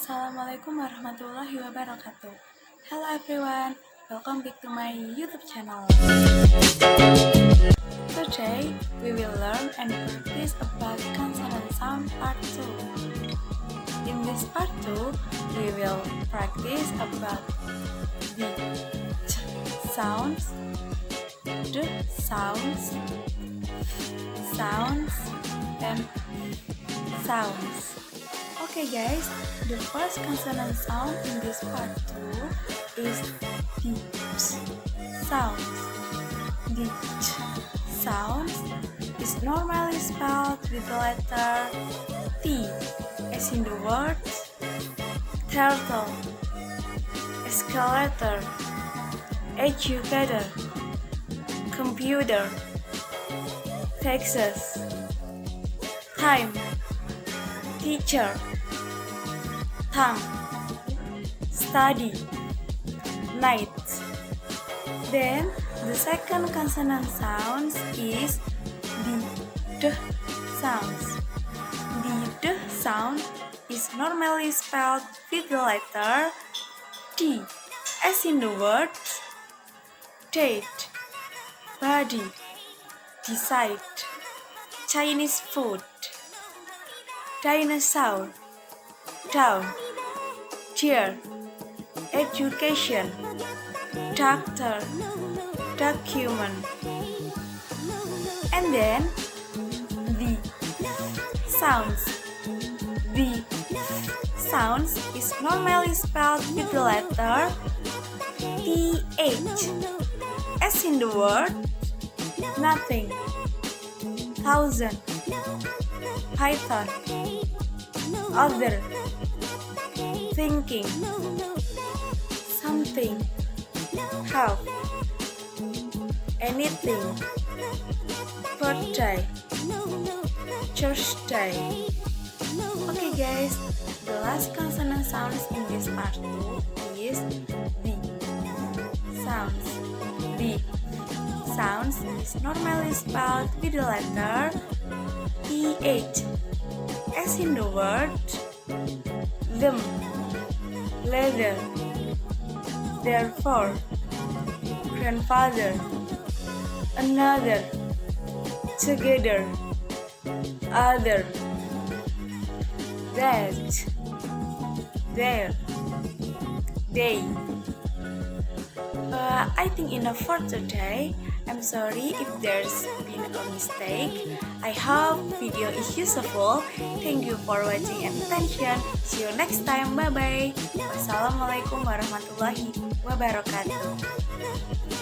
Assalamualaikum warahmatullahi wabarakatuh. Hello everyone, welcome back to my YouTube channel. Today we will learn and practice about consonant sound part 2. In this part 2, we will practice about the ch sounds, the sounds, and sounds. Okay guys, the first consonant sound in this part 2 is the ch sounds. The ch sounds is normally spelled with the letter T, as in the words turtle, escalator, educator, computer, Texas, time, teacher, tongue, study, night. Then the second consonant sounds is the d sounds. The d sound is normally spelled with the letter D, as in the words date, body, decide, Chinese food, dinosaur, down, chair, education, doctor, document. And then the sounds. The sounds is normally spelled with the letter TH, as in the word nothing, thousand, python, other, thinking, something, help, anything, birthday, church day. Okay guys, the last consonant sounds in this part 2 is the sounds. The sounds is normally spelled with the letter TH, as in the word them, leather, therefore, grandfather, another, together, other, that, there, they. I think enough for today. I'm sorry if there's been a mistake. I hope video is useful. Thank you for watching and attention. See you next time. Bye bye. Wassalamualaikum warahmatullahi wabarakatuh.